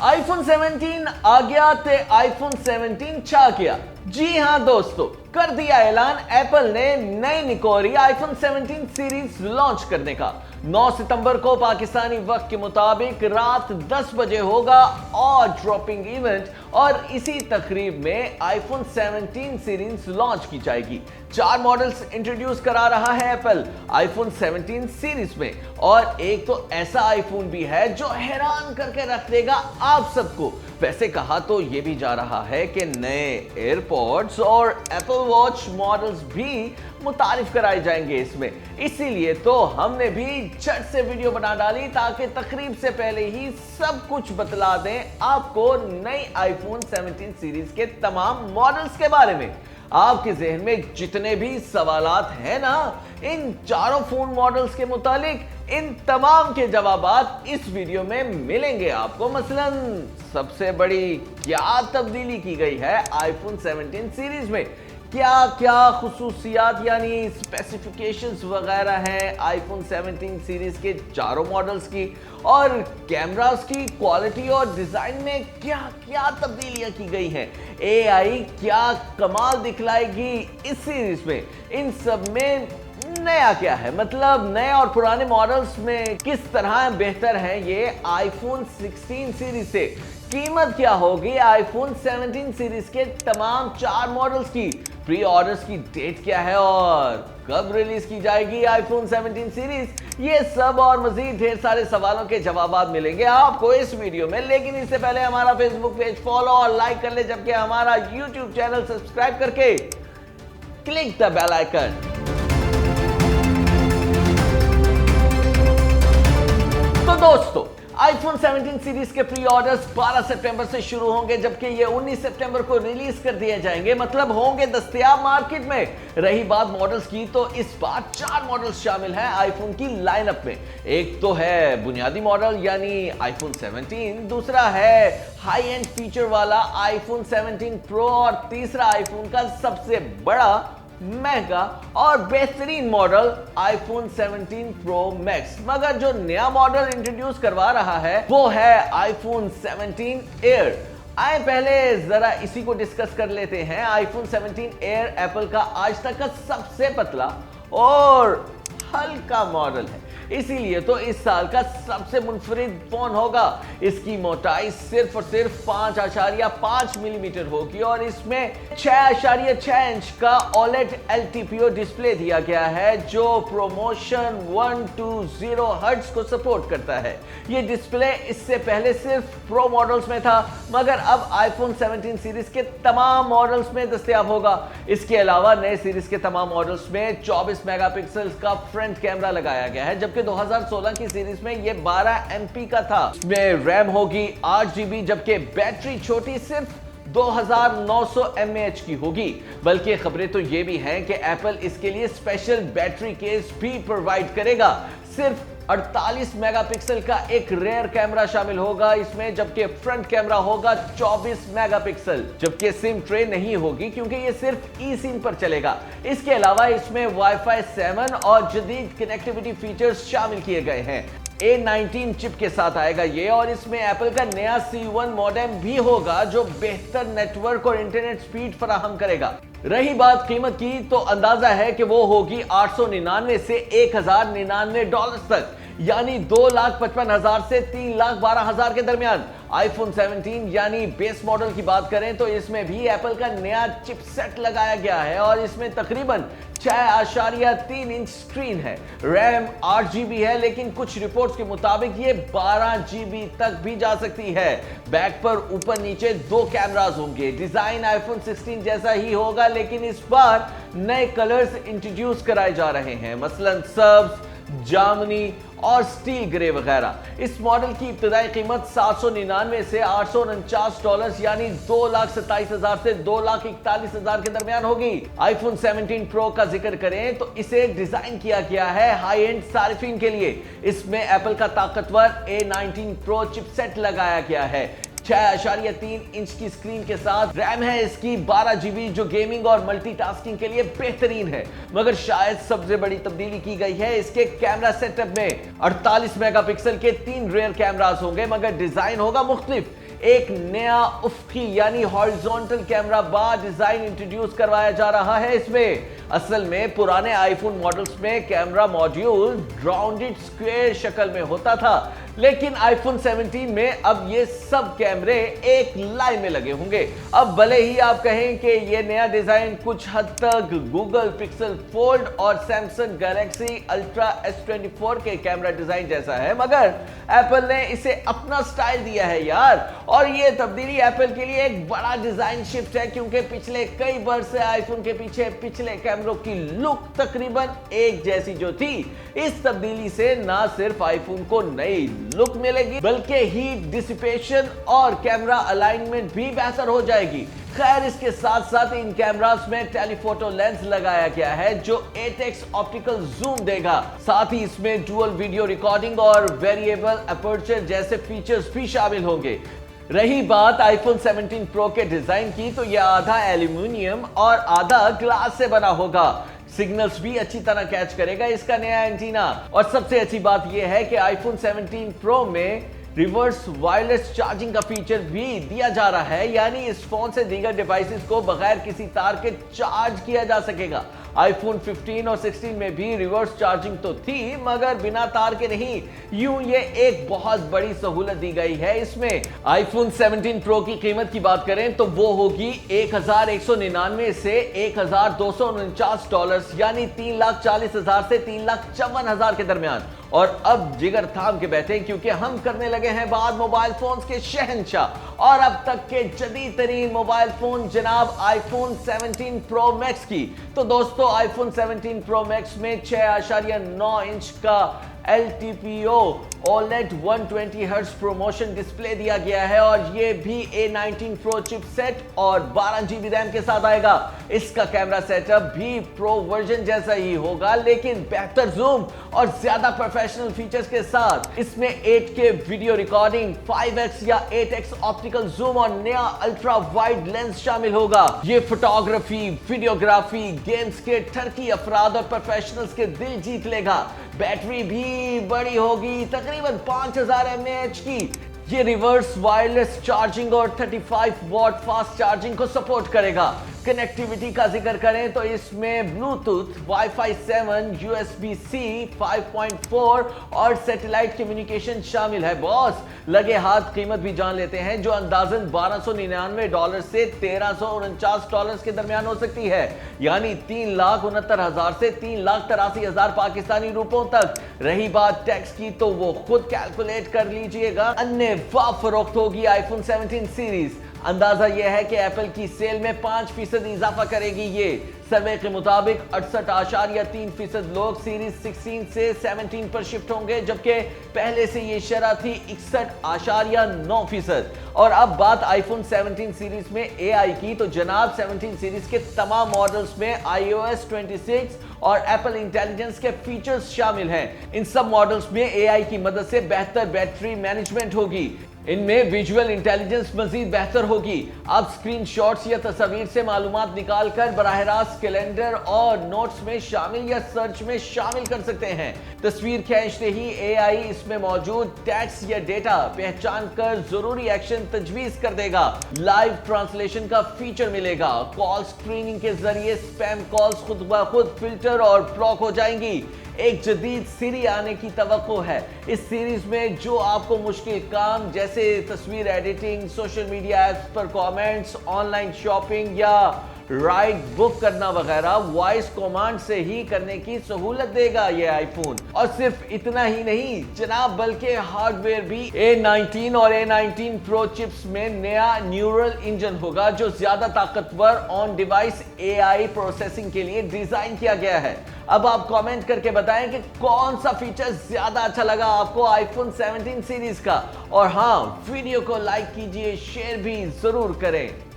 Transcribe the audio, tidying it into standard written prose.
IPhone 17 आ गया ते iPhone 17 छा गया। जी हां दोस्तों, कर दिया ऐलान एप्पल ने नई निकोरी आईफोन 17 सीरीज लॉन्च करने का। 9 सितंबर को पाकिस्तानी वक्त के मुताबिक रात 10 बजे होगा और ड्रॉपिंग इवेंट और इसी तकरीब में आईफोन 17 सीरीज लॉन्च की जाएगी। 4 मॉडल्स इंट्रोड्यूस करा रहा है एप्पल आईफोन 17 सीरीज में, और एक तो ऐसा आईफोन भी है जो हैरान करके रख देगा आप सबको। वैसे कहा तो ये भी जा रहा है कि नए एयरपॉड्स और एप्पल वॉच मॉडल्स भी मुतारिफ कराए जाएंगे इसमें। इसीलिए तो हमने भी झट से वीडियो बना डाली ताकि तकरीब से पहले ही सब कुछ बतला दें आपको नई आईफोन 17 सीरीज के तमाम मॉडल्स के बारे में। आपके जहन में जितने भी सवालात हैं ना इन चारों फोन मॉडल्स के मुतालिक, इन तमाम के जवाबात इस वीडियो में मिलेंगे आपको। मसलन सबसे बड़ी क्या तब्दीली की गई है आईफोन 17 सीरीज में, क्या क्या खुसूसियात यानी स्पेसिफिकेशंस वगैरह हैं आईफोन 17 सीरीज के चारों मॉडल्स की, और कैमरास की क्वालिटी और डिजाइन में क्या क्या तब्दीलियां की गई हैं, एआई क्या कमाल दिखलाएगी इस सीरीज में, इन सब में नया क्या है, मतलब नए और पुराने मॉडल्स में किस तरह बेहतर है ये आईफोन 16 सीरीज से, कीमत क्या होगी आईफोन 17 सीरीज के तमाम 4 मॉडल्स की, प्री ऑर्डर्स की डेट क्या है और कब रिलीज की जाएगी आईफोन 17 सीरीज। ये सब और मजीद ढेर सारे सवालों के जवाब मिलेंगे आपको इस वीडियो में। लेकिन इससे पहले हमारा फेसबुक पेज फॉलो और लाइक कर ले, जबकि हमारा यूट्यूब चैनल सब्सक्राइब करके क्लिक द बेल आइकन। तो दोस्तों, आईफोन 17 सीरीज के प्री ऑर्डर्स 12 सितंबर से शुरू होंगे, जबकि ये 19 सितंबर को रिलीज कर दिए जाएंगे, मतलब होंगे दस्तयाब मार्केट में। रही बात मॉडल्स की, तो इस बार 4 मॉडल्स शामिल हैं आईफोन की लाइनअप में। एक तो है बुनियादी मॉडल यानी आईफोन 17, दूसरा है हाई एंड फीचर वाला आईफोन 17 प्रो, और तीसरा आईफोन का सबसे बड़ा, महंगा और बेहतरीन मॉडल आईफोन 17 प्रो मैक्स। मगर जो नया मॉडल इंट्रोड्यूस करवा रहा है वो है आईफोन 17 एयर। आए पहले जरा इसी को डिस्कस कर लेते हैं। आईफोन 17 एयर एप्पल का आज तक का सबसे पतला और हल्का मॉडल है, इसीलिए तो इस साल का सबसे मुनफरिद फोन होगा। इसकी मोटाई सिर्फ और सिर्फ 5.5 मिलीमीटर होगी और इसमें 6.6 इंच का OLED LTPO डिस्प्ले दिया गया है जो प्रोमोशन 120 हर्ट्ज को सपोर्ट करता है। ये डिस्प्ले इससे पहले सिर्फ प्रो मॉडल्स में था, मगर अब आईफोन 17 सीरीज के तमाम मॉडल्स में दस्तयाब होगा। इसके अलावा नए सीरीज के तमाम मॉडल्स में 24 मेगापिक्सल का फ्रंट कैमरा लगाया गया है, जबकि 2016 की सीरीज में ये 12 MP का था। इसमें रैम होगी 8 GB, जबकि बैटरी छोटी सिर्फ 2900 mAh की होगी। बल्कि खबरें तो ये भी हैं कि एप्पल इसके लिए स्पेशल बैटरी केस भी प्रोवाइड करेगा। सिर्फ 48 मेगापिक्सल का एक रेयर कैमरा शामिल होगा इसमें, जबकि फ्रंट कैमरा होगा 24 मेगापिक्सल, जबकि सिम ट्रे नहीं होगी क्योंकि ये सिर्फ ई सिम पर चलेगा। इसके अलावा इसमें वाईफाई 7 और जदीद कनेक्टिविटी फीचर्स शामिल किए गए हैं। A19 चिप के साथ आएगा ये, और इसमें एप्पल का नया C1 मॉडेम भी होगा जो बेहतर नेटवर्क और इंटरनेट स्पीड फराहम करेगा। रही बात कीमत की, तो अंदाजा है कि वो होगी 899 से $1099 तक, यानी 2,55,000 से 3,12,000 के दरमियान। आईफोन 17 यानी बेस मॉडल की बात करें तो इसमें भी एप्पल का नया चिपसेट लगाया गया है और इसमें तकरीबन 6.3 इंच स्क्रीन है। रैम 8 GB है, लेकिन कुछ रिपोर्ट्स के मुताबिक ये 12 GB तक भी जा सकती है। बैक पर ऊपर नीचे 2 कैमरास होंगे। डिजाइन आईफोन 16 जैसा ही होगा, लेकिन इस बार नए कलर्स इंट्रोड्यूस कराए जा रहे हैं, मसलन सब्ज, जामनी और स्टील ग्रे वगैरह। इस मॉडल की इब्तिदाई कीमत 799 से $849 यानी 2,27,000 से 2,41,000 के दरमियान होगी। आईफोन 17 प्रो का जिक्र करें तो इसे डिजाइन किया गया है हाई एंड सारिफिन के लिए। इसमें एप्पल का ताकतवर A19 प्रो चिपसेट लगाया गया है। 6.3 इंच की स्क्रीन के साथ रैम है इसकी 12 GB, जो गेमिंग और मल्टीटास्किंग के लिए बेहतरीन है। मगर शायद सबसे बड़ी तब्दीली की गई है इसके कैमरा सेटअप में। 48 मेगापिक्सल के 3 रेयर कैमरास होंगे, मगर डिजाइन होगा मुख्तलिफ। एक नया उफ्की यानी हॉरिजॉन्टल कैमरा बार डिजाइन इंट्रोड्यूस करवाया जा रहा है। इसमें असल में पुराने आईफोन मॉडल्स में कैमरा मॉड्यूल राउंडेड स्क्वायर शक्ल में होता था, लेकिन आईफोन 17 में अब ये सब कैमरे एक लाइन में लगे होंगे। अब भले ही आप कहें कि ये नया डिजाइन कुछ हद तक गूगल पिक्सल फोल्ड और सैमसंग गैलेक्सी अल्ट्रा S24 के कैमरा डिजाइन जैसा है, मगर एप्पल ने इसे अपना स्टाइल दिया है यार। और ये तब्दीली एप्पल के लिए एक बड़ा डिजाइन शिफ्ट है, क्योंकि पिछले कई वर्ष से आईफोन के पीछे पिछले कैमरों की लुक तकरीबन एक जैसी जो थी, इस तब्दीली से ना सिर्फ आईफोन को नई लुक मिलेगी बल्कि हीट डिसिपेशन और कैमरा अलाइनमेंट भी बेहतर हो जाएगी। खैर, इसके साथ साथ इन कैमरास में टेलीफोटो लेंस लगाया गया है जो 8x ऑप्टिकल जूम देगा। साथ ही इसमें डुअल वीडियो रिकॉर्डिंग और वेरिएबल अपर्चर जैसे फीचर्स भी शामिल होंगे। रही बात आईफोन 17 प्रो के डिजाइन की, तो यह आधा एल्यूमिनियम और आधा ग्लास से बना होगा। सिग्नल्स भी अच्छी तरह कैच करेगा इसका नया एंटीना। और सबसे अच्छी बात यह है कि आईफोन 17 प्रो में रिवर्स वायरलेस चार्जिंग का फीचर भी दिया जा रहा है, यानी इस फोन से दीगर डिवाइसेस को बगैर किसी तार के चार्ज किया जा सकेगा। आईफोन 15 और 16 में भी रिवर्स चार्जिंग तो थी, मगर बिना तार के नहीं। यूं ये एक बहुत बड़ी सहूलत दी गई है इसमें। आईफोन 17 प्रो की कीमत की बात करें तो वो होगी $1199 से $1249, यानी $3,40,000 से $3,54,000 के दरमियान। और अब जिगर थाम के बैठे, क्योंकि हम करने लगे हैं बात मोबाइल फोन्स के शहंशाह और अब तक के जदीद तरीन मोबाइल फोन जनाब आईफोन 17 प्रो मैक्स की। तो दोस्तों, आईफोन 17 प्रो मैक्स में 6.9 इंच का LTPO OLED 120 hertz promotion display दिया गया है और ये भी A19 प्रो चिपसेट और 12 GB रैम के साथ आएगा। इसका कैमरा सेटअप भी प्रो वर्जन जैसा ही होगा, लेकिन बेहतर जूम और ज्यादा प्रोफेशनल फीचर्स के साथ। इसमें 8K वीडियो रिकॉर्डिंग, 5x या 8x ऑप्टिकल जूम और नया अल्ट्रा वाइड लेंस शामिल होगा। ये फोटोग्राफी, वीडियोग्राफी, गेम्स के ठरकी अफराद और प्रोफेशनल्स के दिल जीत लेगा। बैटरी भी बड़ी होगी, तकरीबन 5000 mAh की। ये रिवर्स वायरलेस चार्जिंग और 35 वॉट फास्ट चार्जिंग को सपोर्ट करेगा। कनेक्टिविटी का जिक्र करें तो इसमें ब्लूटूथ, वाईफाई 7, USB-C 5.4 और सैटेलाइट कम्युनिकेशन शामिल है। बॉस, लगे हाथ कीमत भी जान लेते हैं, जो अंदाजन $1299 से $1349 के दरमियान हो सकती है, यानी 3,69,000 से 3,83,000 पाकिस्तानी रुपयों तक। रही बात टैक्स की, तो वो खुद कैलकुलेट कर लीजिएगा। अन्य फरोख्त होगी आईफोन 17 सीरीज। अंदाजा यह है कि एप्पल की सेल में 5% इजाफा करेगी ये। सर्वे के मुताबिक 68.3% लोग सीरीज 16 से 17 पर शिफ्ट होंगे, जबकि पहले से ये शरह थी 61.9%। और अब बात आईफोन 17 सीरीज में AI की, तो जनाब 17 सीरीज के तमाम मॉडल्स में iOS 26 और एप्पल इंटेलिजेंस के फीचर्स शामिल हैं। इन सब मॉडल्स में AI की मदद से बेहतर बैटरी मैनेजमेंट होगी। इनमें विजुअल इंटेलिजेंस मजीद बेहतर होगी। आप स्क्रीनशॉट्स या तस्वीर से मालूमात निकाल कर बराह रास्त कैलेंडर और नोट्स में शामिल या सर्च में शामिल कर सकते हैं। तस्वीर खींचते ही AI इसमें मौजूद टेक्स्ट या डेटा पहचान कर जरूरी एक्शन तजवीज कर देगा। लाइव ट्रांसलेशन का फीचर मिलेगा। कॉल स्क्रीनिंग के जरिए स्पैम कॉल्स खुद ब खुद फिल्टर और ब्लॉक हो जाएंगी। एक जदीद सीरी आने की तवक्को है। इस सीरीज में जो आपको मुश्किल काम जैसे तस्वीर एडिटिंग, सोशल मीडिया ऐप्स पर कमेंट्स, ऑनलाइन शॉपिंग या राइड बुक करना वगैरह वॉइस कमांड से ही करने की सहूलत देगा ये आईफोन। और सिर्फ इतना ही नहीं जनाब, बल्कि हार्डवेयर भी A19 और A19 प्रो चिप्स में नया न्यूरल इंजन होगा, जो ज्यादा ताकतवर ऑन डिवाइस AI प्रोसेसिंग के लिए डिजाइन किया गया है। अब आप कमेंट करके बताएं कि कौन सा फीचर ज्यादा अच्छा लगा आपको आईफोन 17 सीरीज का। और हाँ, वीडियो को लाइक कीजिए, शेयर भी जरूर करें।